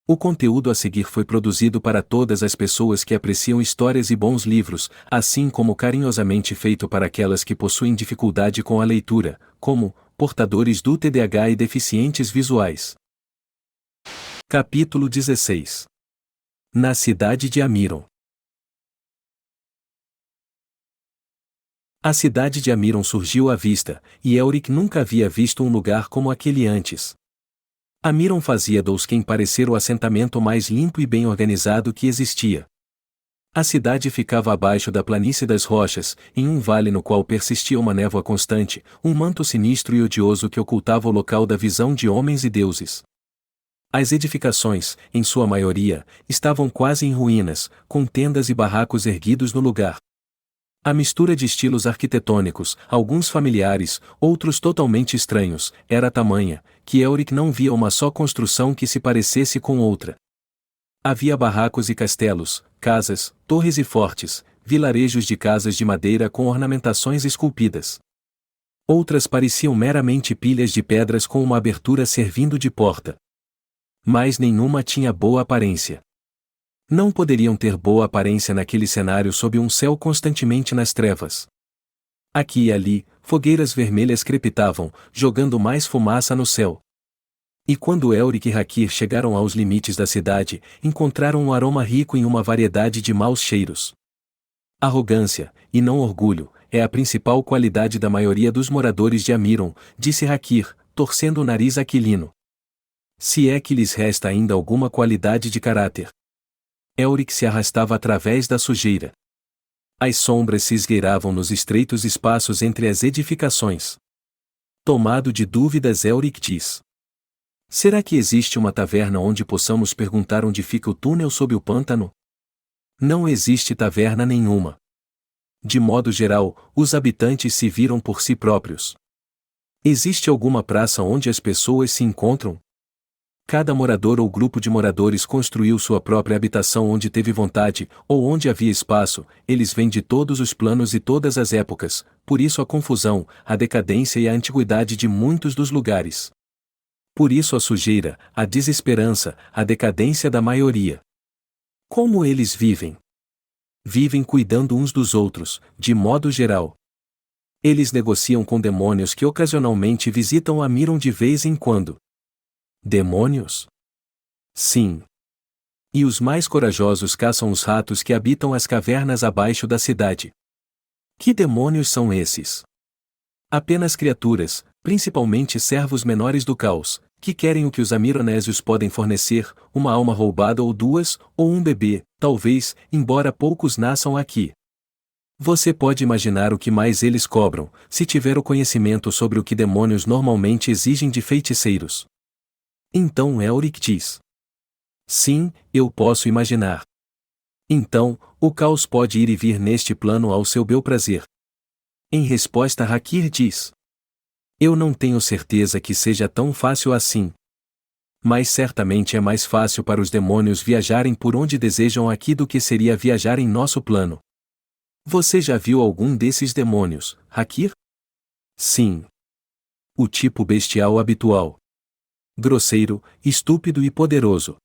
O conteúdo a seguir foi produzido para todas as pessoas que apreciam histórias e bons livros, assim como carinhosamente feito para aquelas que possuem dificuldade com a leitura, como portadores do TDAH e deficientes visuais. Capítulo 16. Na cidade de Amiron. A cidade de Amiron surgiu à vista, e Elric nunca havia visto um lugar como aquele antes. Amiron fazia Dusken parecer o assentamento mais limpo e bem organizado que existia. A cidade ficava abaixo da planície das rochas, em um vale no qual persistia uma névoa constante, um manto sinistro e odioso que ocultava o local da visão de homens e deuses. As edificações, em sua maioria, estavam quase em ruínas, com tendas e barracos erguidos no lugar. A mistura de estilos arquitetônicos, alguns familiares, outros totalmente estranhos, era tamanha, que Elric não via uma só construção que se parecesse com outra. Havia barracos e castelos, casas, torres e fortes, vilarejos de casas de madeira com ornamentações esculpidas. Outras pareciam meramente pilhas de pedras com uma abertura servindo de porta. Mas nenhuma tinha boa aparência. Não poderiam ter boa aparência naquele cenário sob um céu constantemente nas trevas. Aqui e ali, fogueiras vermelhas crepitavam, jogando mais fumaça no céu. E quando Elric e Hakir chegaram aos limites da cidade, encontraram um aroma rico em uma variedade de maus cheiros. Arrogância, e não orgulho, é a principal qualidade da maioria dos moradores de Amiron, disse Hakir, torcendo o nariz aquilino. Se é que lhes resta ainda alguma qualidade de caráter. Elric se arrastava através da sujeira. As sombras se esgueiravam nos estreitos espaços entre as edificações. Tomado de dúvidas, Elric diz: será que existe uma taverna onde possamos perguntar onde fica o túnel sob o pântano? Não existe taverna nenhuma. De modo geral, os habitantes se viram por si próprios. Existe alguma praça onde as pessoas se encontram? Cada morador ou grupo de moradores construiu sua própria habitação onde teve vontade, ou onde havia espaço. Eles vêm de todos os planos e todas as épocas, por isso a confusão, a decadência e a antiguidade de muitos dos lugares. Por isso a sujeira, a desesperança, a decadência da maioria. Como eles vivem? Vivem cuidando uns dos outros, de modo geral. Eles negociam com demônios que ocasionalmente visitam Amiron de vez em quando. Demônios? Sim. E os mais corajosos caçam os ratos que habitam as cavernas abaixo da cidade. Que demônios são esses? Apenas criaturas, principalmente servos menores do caos, que querem o que os amironésios podem fornecer, uma alma roubada ou duas, ou um bebê, talvez, embora poucos nasçam aqui. Você pode imaginar o que mais eles cobram, se tiver o conhecimento sobre o que demônios normalmente exigem de feiticeiros. Então Elric diz: sim, eu posso imaginar. Então, o caos pode ir e vir neste plano ao seu bel prazer. Em resposta, Hakir diz: eu não tenho certeza que seja tão fácil assim. Mas certamente é mais fácil para os demônios viajarem por onde desejam aqui do que seria viajar em nosso plano. Você já viu algum desses demônios, Hakir? Sim. O tipo bestial habitual. Grosseiro, estúpido e poderoso.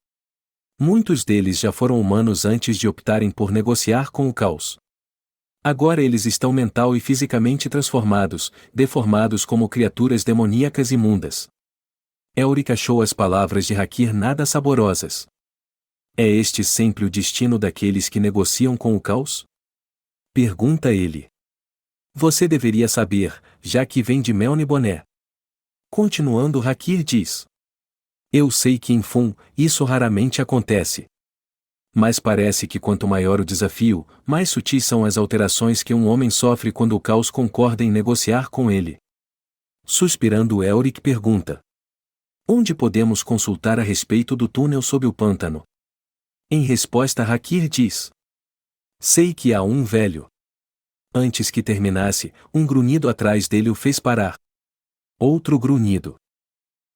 Muitos deles já foram humanos antes de optarem por negociar com o caos. Agora eles estão mental e fisicamente transformados, deformados como criaturas demoníacas imundas. Elric achou as palavras de Hakir nada saborosas. É este sempre o destino daqueles que negociam com o caos? Pergunta ele. Você deveria saber, já que vem de Melniboné. Continuando, Hakir diz: eu sei que em Fum, isso raramente acontece. Mas parece que quanto maior o desafio, mais sutis são as alterações que um homem sofre quando o caos concorda em negociar com ele. Suspirando, Elric pergunta: onde podemos consultar a respeito do túnel sob o pântano? Em resposta, Hakir diz: sei que há um velho. Antes que terminasse, um grunhido atrás dele o fez parar. Outro grunhido.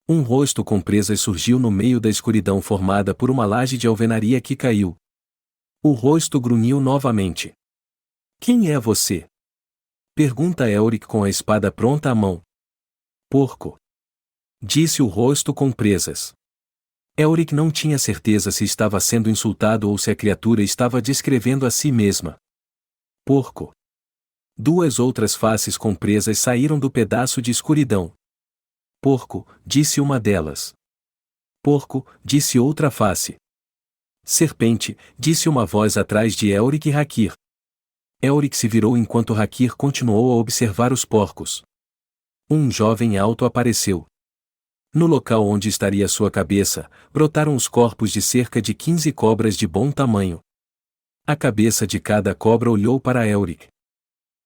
Um rosto com presas surgiu no meio da escuridão formada por uma laje de alvenaria que caiu. O rosto grunhiu novamente. Quem é você? Pergunta Elric com a espada pronta à mão. Porco. Disse o rosto com presas. Elric não tinha certeza se estava sendo insultado ou se a criatura estava descrevendo a si mesma. Porco. Duas outras faces com presas saíram do pedaço de escuridão. Porco, disse uma delas. Porco, disse outra face. Serpente, disse uma voz atrás de Elric e Hakir. Elric se virou enquanto Hakir continuou a observar os porcos. Um jovem alto apareceu. No local onde estaria sua cabeça, brotaram os corpos de cerca de 15 cobras de bom tamanho. A cabeça de cada cobra olhou para Elric.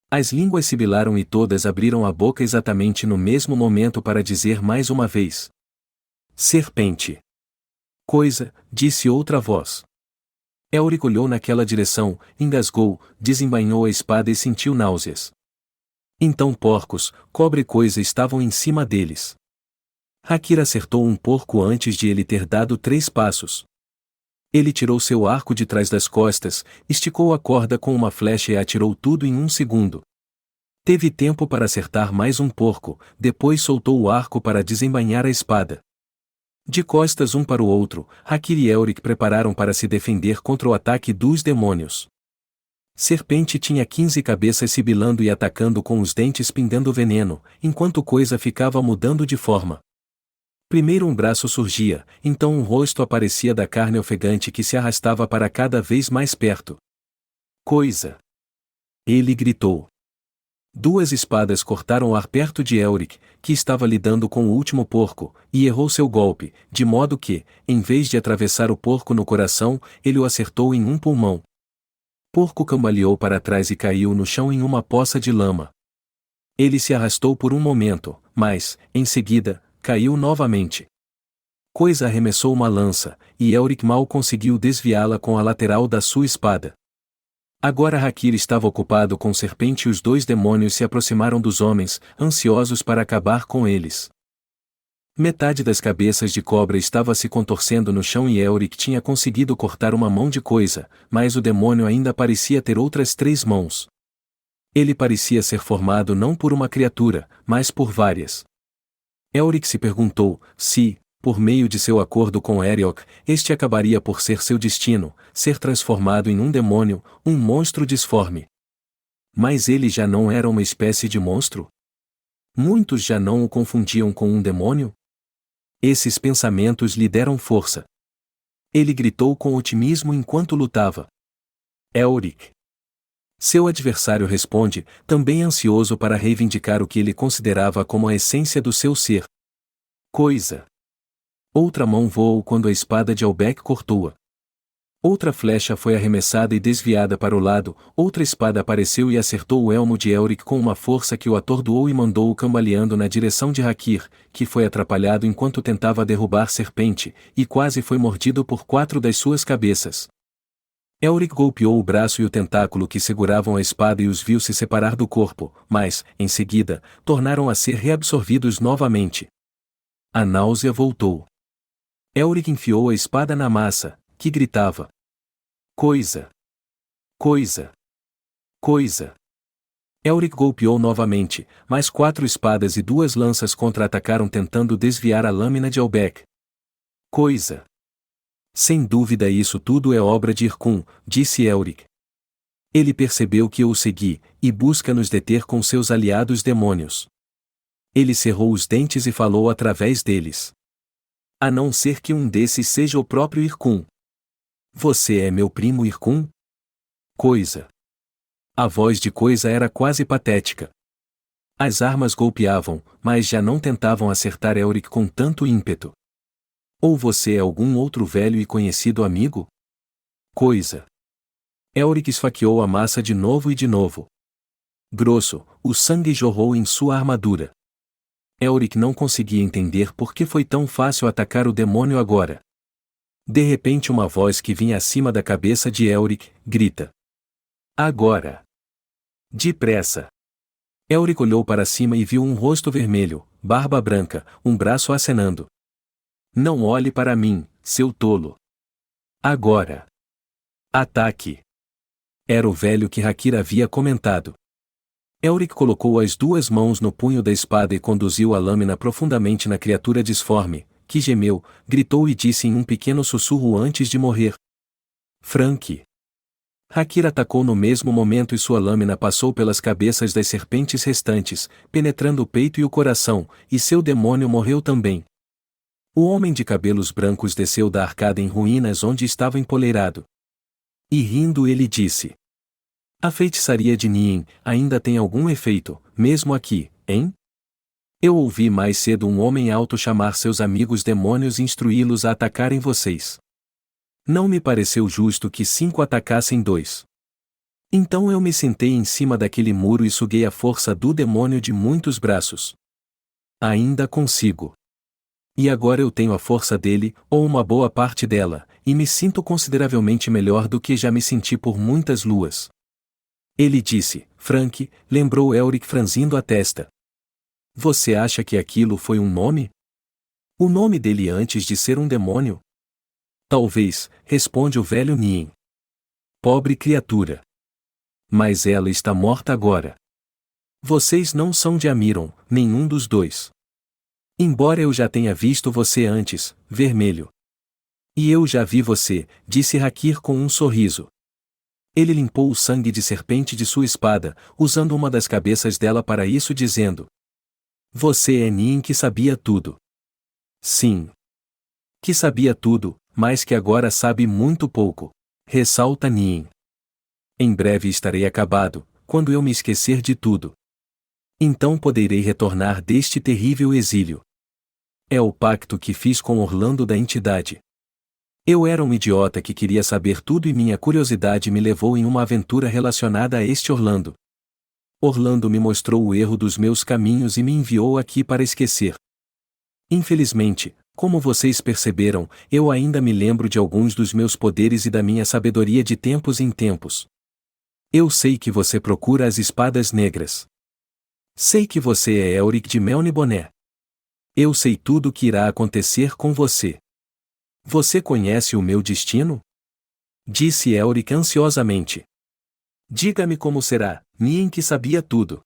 As línguas sibilaram e todas abriram a boca exatamente no mesmo momento para dizer mais uma vez. Serpente. Coisa, disse outra voz. Elric olhou naquela direção, engasgou, desembainhou a espada e sentiu náuseas. Então porcos, cobra e coisa estavam em cima deles. Hakir acertou um porco antes de ele ter dado 3 passos. Ele tirou seu arco de trás das costas, esticou a corda com uma flecha e atirou tudo em 1 segundo. Teve tempo para acertar mais um porco, depois soltou o arco para desembainhar a espada. De costas um para o outro, Hakir e Elric prepararam para se defender contra o ataque dos demônios. Serpente tinha 15 cabeças sibilando e atacando com os dentes pingando veneno, enquanto coisa ficava mudando de forma. Primeiro um braço surgia, então um rosto aparecia da carne ofegante que se arrastava para cada vez mais perto. Coisa! Ele gritou. 2 espadas cortaram o ar perto de Elric, que estava lidando com o último porco, e errou seu golpe, de modo que, em vez de atravessar o porco no coração, ele o acertou em um pulmão. Porco cambaleou para trás e caiu no chão em uma poça de lama. Ele se arrastou por um momento, mas, em seguida, caiu novamente. Coisa arremessou uma lança, e Elric mal conseguiu desviá-la com a lateral da sua espada. Agora Hakir estava ocupado com Serpente e os 2 demônios se aproximaram dos homens, ansiosos para acabar com eles. Metade das cabeças de cobra estava se contorcendo no chão e Elric tinha conseguido cortar uma mão de coisa, mas o demônio ainda parecia ter outras 3 mãos. Ele parecia ser formado não por uma criatura, mas por várias. Elric se perguntou se, por meio de seu acordo com Eriok, este acabaria por ser seu destino, ser transformado em um demônio, um monstro disforme. Mas ele já não era uma espécie de monstro? Muitos já não o confundiam com um demônio? Esses pensamentos lhe deram força. Ele gritou com otimismo enquanto lutava. Elric. Seu adversário responde, também ansioso para reivindicar o que ele considerava como a essência do seu ser. Coisa. Outra mão voou quando a espada de Albec cortou-a. Outra flecha foi arremessada e desviada para o lado, outra espada apareceu e acertou o elmo de Elric com uma força que o atordoou e mandou-o cambaleando na direção de Hakir, que foi atrapalhado enquanto tentava derrubar Serpente, e quase foi mordido por 4 das suas cabeças. Elric golpeou o braço e o tentáculo que seguravam a espada e os viu se separar do corpo, mas, em seguida, tornaram a ser reabsorvidos novamente. A náusea voltou. Elric enfiou a espada na massa, que gritava. Coisa! Coisa! Coisa! Elric golpeou novamente, mas 4 espadas e 2 lanças contra-atacaram tentando desviar a lâmina de Albec. Coisa! Sem dúvida isso tudo é obra de Irkun, disse Elric. Ele percebeu que eu o segui, e busca nos deter com seus aliados demônios. Ele cerrou os dentes e falou através deles. A não ser que um desses seja o próprio Irkun. Você é meu primo Irkun? Coisa. A voz de Coisa era quase patética. As armas golpeavam, mas já não tentavam acertar Elric com tanto ímpeto. Ou você é algum outro velho e conhecido amigo? Coisa. Elric esfaqueou a massa de novo e de novo. Grosso, o sangue jorrou em sua armadura. Elric não conseguia entender por que foi tão fácil atacar o demônio agora. De repente uma voz que vinha acima da cabeça de Elric, grita. Agora! Depressa! Elric olhou para cima e viu um rosto vermelho, barba branca, um braço acenando. Não olhe para mim, seu tolo. Agora! Ataque! Era o velho que Hakir havia comentado. Elric colocou as 2 mãos no punho da espada e conduziu a lâmina profundamente na criatura disforme, que gemeu, gritou e disse em um pequeno sussurro antes de morrer: Frank. Hakir atacou no mesmo momento e sua lâmina passou pelas cabeças das serpentes restantes, penetrando o peito e o coração, e seu demônio morreu também. O homem de cabelos brancos desceu da arcada em ruínas onde estava empoleirado. E rindo ele disse: A feitiçaria de Nien ainda tem algum efeito, mesmo aqui, hein? Eu ouvi mais cedo um homem alto chamar seus amigos demônios e instruí-los a atacarem vocês. Não me pareceu justo que 5 atacassem 2. Então eu me sentei em cima daquele muro e suguei a força do demônio de muitos braços. Ainda consigo. E agora eu tenho a força dele, ou uma boa parte dela, e me sinto consideravelmente melhor do que já me senti por muitas luas. Ele disse: Frank, lembrou Elric franzindo a testa. Você acha que aquilo foi um nome? O nome dele antes de ser um demônio? Talvez, responde o velho Nien. Pobre criatura. Mas ela está morta agora. Vocês não são de Amiron, nenhum dos dois. Embora eu já tenha visto você antes, vermelho. E eu já vi você, disse Hakir com um sorriso. Ele limpou o sangue de serpente de sua espada, usando uma das cabeças dela para isso, dizendo: Você é Nien que sabia tudo. Sim. Que sabia tudo, mas que agora sabe muito pouco. Ressalta Nien. Em breve estarei acabado, quando eu me esquecer de tudo. Então poderei retornar deste terrível exílio. É o pacto que fiz com Orlando da entidade. Eu era um idiota que queria saber tudo e minha curiosidade me levou em uma aventura relacionada a este Orlando. Orlando me mostrou o erro dos meus caminhos e me enviou aqui para esquecer. Infelizmente, como vocês perceberam, eu ainda me lembro de alguns dos meus poderes e da minha sabedoria de tempos em tempos. Eu sei que você procura as espadas negras. Sei que você é Elric de Melniboné. Eu sei tudo o que irá acontecer com você. Você conhece o meu destino? Disse Elric ansiosamente. Diga-me como será, Nien que sabia tudo.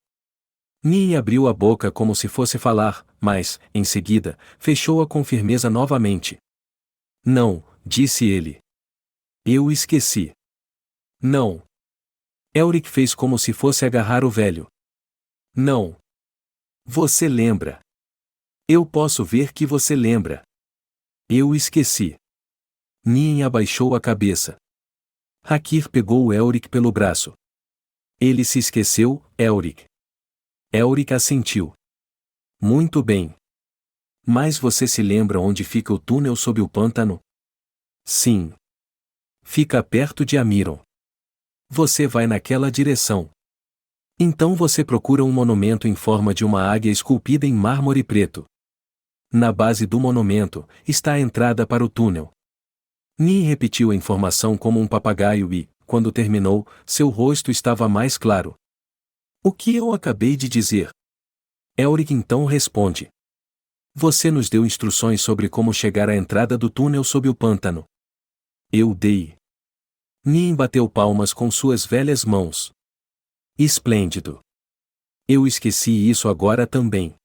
Nien abriu a boca como se fosse falar, mas, em seguida, fechou-a com firmeza novamente. Não, disse ele. Eu esqueci. Não. Elric fez como se fosse agarrar o velho. Não. Você lembra. Eu posso ver que você lembra. Eu esqueci. Nien abaixou a cabeça. Hakir pegou o Elric pelo braço. Ele se esqueceu, Elric. Elric assentiu. Muito bem. Mas você se lembra onde fica o túnel sob o pântano? Sim. Fica perto de Amiron. Você vai naquela direção. Então você procura um monumento em forma de uma águia esculpida em mármore preto. Na base do monumento, está a entrada para o túnel. Nien repetiu a informação como um papagaio e, quando terminou, seu rosto estava mais claro. O que eu acabei de dizer? Elric então responde. Você nos deu instruções sobre como chegar à entrada do túnel sob o pântano. Eu dei. Nien bateu palmas com suas velhas mãos. Esplêndido. Eu esqueci isso agora também.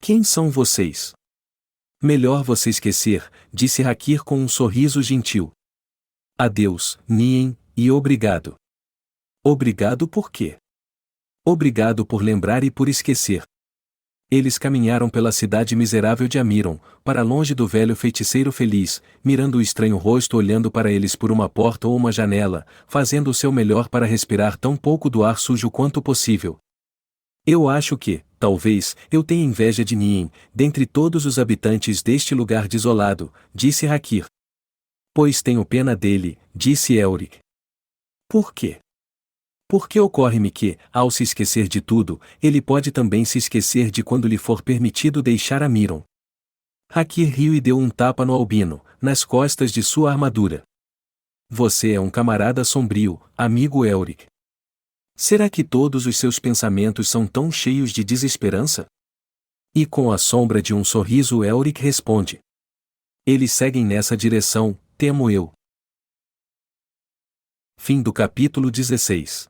Quem são vocês? Melhor você esquecer, disse Hakir com um sorriso gentil. Adeus, Nien, e obrigado. Obrigado por quê? Obrigado por lembrar e por esquecer. Eles caminharam pela cidade miserável de Amiron, para longe do velho feiticeiro feliz, mirando o estranho rosto olhando para eles por uma porta ou uma janela, fazendo o seu melhor para respirar tão pouco do ar sujo quanto possível. Eu acho que, talvez, eu tenha inveja de Nien, dentre todos os habitantes deste lugar desolado, disse Hakir. Pois tenho pena dele, disse Elric. Por quê? Porque ocorre-me que, ao se esquecer de tudo, ele pode também se esquecer de quando lhe for permitido deixar Amiron. Hakir riu e deu um tapa no albino, nas costas de sua armadura. Você é um camarada sombrio, amigo Elric. Será que todos os seus pensamentos são tão cheios de desesperança? E com a sombra de um sorriso Elric responde. Eles seguem nessa direção, temo eu. Fim do capítulo 16.